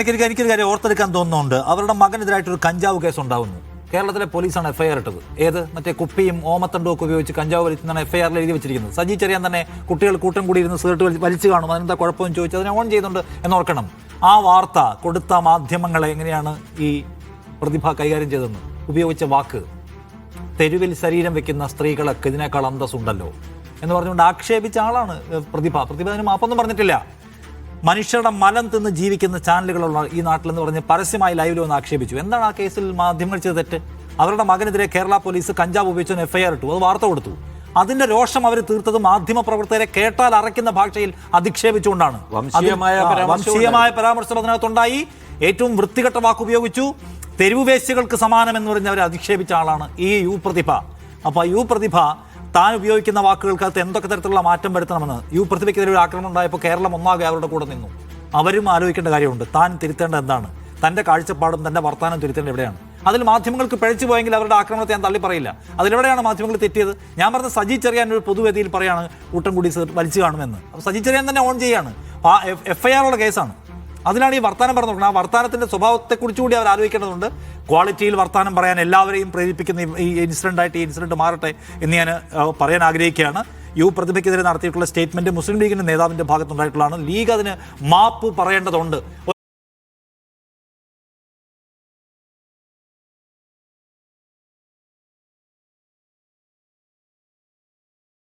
എനിക്കൊരു കാര്യം ഓർത്തെടുക്കാൻ തോന്നുന്നുണ്ട്. അവരുടെ മകനെതിരായിട്ടൊരു കഞ്ചാവ് കേസ് ഉണ്ടാവുന്നു. കേരളത്തിലെ പോലീസാണ് എഫ്ഐആർ ഇട്ടത്. ഏത് മറ്റേ കുപ്പിയും ഓമത്തണ്ടും ഒക്കെ ഉപയോഗിച്ച് കഞ്ചാവ് വലിച്ചെന്നാണ് എഫ്ഐആറിൽ എഴുതി വെച്ചിരിക്കുന്നത്. സജി ചെറിയാൻ തന്നെ കുട്ടികൾ കൂട്ടം കൂടി ഇരുന്ന് സിഗരറ്റ് വലിച്ചു കാണും, അതിനെന്താ കുഴപ്പമെന്ന് ചോദിച്ചു അതിനെ ഓൺ ചെയ്യുന്നുണ്ട് എന്നോർക്കണം. ആ വാർത്ത കൊടുത്ത മാധ്യമങ്ങളെ എങ്ങനെയാണ് ഈ പ്രതിഭ കൈകാര്യം ചെയ്തതെന്ന് ഉപയോഗിച്ച വാക്ക്, തെരുവിൽ ശരീരം വെക്കുന്ന സ്ത്രീകളൊക്കെ ഇതിനേക്കാൾ അന്തസ്സുണ്ടല്ലോ എന്ന് പറഞ്ഞുകൊണ്ട് ആക്ഷേപിച്ച ആളാണ് പ്രതിഭ. അതിന് മാപ്പൊന്നും പറഞ്ഞിട്ടില്ല. മനുഷ്യരുടെ മലം തിന്ന് ജീവിക്കുന്ന ചാനലുകളുള്ള ഈ നാട്ടിലെന്ന് പറഞ്ഞ് പരസ്യമായി ലൈവിൽ വന്ന് ആക്ഷേപിച്ചു. എന്താണ് ആ കേസിൽ മാധ്യമങ്ങൾ ചെയ്ത തെറ്റ്? അവരുടെ മകനെതിരെ കേരള പോലീസ് കഞ്ചാവ് ഉപയോഗിച്ചതിന് എഫ്ഐആർ ഇട്ടു, അത് വാർത്ത കൊടുത്തു. അതിന്റെ രോഷം അവർ തീർത്തത് മാധ്യമ പ്രവർത്തകരെ കേട്ടാൽ അറയ്ക്കുന്ന ഭാഷയിൽ അധിക്ഷേപിച്ചുകൊണ്ടാണ്. വംശീയമായ പരാമർശം അതിനകത്തുണ്ടായി. ഏറ്റവും വൃത്തികെട്ട വാക്ക് ഉപയോഗിച്ചു. തെരുവുവേശ്യകൾക്ക് സമാനം എന്ന് പറഞ്ഞ് അവരെ അധിക്ഷേപിച്ച ആളാണ് ഈ യു പ്രതിഭ. അപ്പോൾ യു പ്രതിഭ താൻ ഉപയോഗിക്കുന്ന വാക്കുകൾക്കകത്ത് എന്തൊക്കെ തരത്തിലുള്ള മാറ്റം വരുത്തണമെന്ന്, യു പ്രതിഭയ്ക്കെതിരെ ഒരു ആക്രമണം ഉണ്ടായപ്പോൾ കേരളം ഒന്നാകെ അവരുടെ കൂടെ നിന്നു. അവരും ആലോചിക്കേണ്ട കാര്യമുണ്ട്. താൻ തിരുത്തേണ്ടത് എന്താണ്, തൻ്റെ കാഴ്ചപ്പാടും തൻ്റെ വർത്താനം തിരുത്തേണ്ടത് എവിടെയാണ്. അതിൽ മാധ്യമങ്ങൾക്ക് പിഴച്ചു പോയെങ്കിൽ അവരുടെ ആക്രമണത്തെ ഞാൻ തള്ളി പറയില്ല. അതിലെവിടെയാണ് മാധ്യമങ്ങൾ തെറ്റിയത്? ഞാൻ പറഞ്ഞ സജി ചെറിയാൻ ഒരു പൊതുവേദിയിൽ പറയാണ് കൂട്ടം കൂടി വലിച്ചു കാണുമെന്ന്. അപ്പോൾ സജി ചെറിയാൻ തന്നെ ഓൺ ചെയ്യാണ്. എഫ്ഐആറുള്ള കേസാണ്. അതിലാണ് ഈ വർത്താനം പറഞ്ഞു നോക്കുന്നത്. ആ വർത്താനത്തിൻ്റെ സ്വഭാവത്തെക്കുറിച്ച് കൂടി അവർ ആലോചിക്കേണ്ടതുണ്ട്. ക്വാളിറ്റിയിൽ വർത്താനം പറയാൻ എല്ലാവരെയും പ്രേരിപ്പിക്കുന്ന ഈ ഇൻസിഡൻ്റായിട്ട് ഈ ഇൻസിഡൻറ്റ് മാറട്ടെ എന്ന് ഞാൻ പറയാൻ ആഗ്രഹിക്കുകയാണ്. യു പ്രതിഭയ്ക്കെതിരെ നടത്തിയിട്ടുള്ള സ്റ്റേറ്റ്മെൻറ്റ് മുസ്ലിം ലീഗിൻ്റെ നേതാവിൻ്റെ ഭാഗത്തുണ്ടായിട്ടുള്ളതാണ്. ലീഗ് അതിന് മാപ്പ് പറയേണ്ടതുണ്ട്.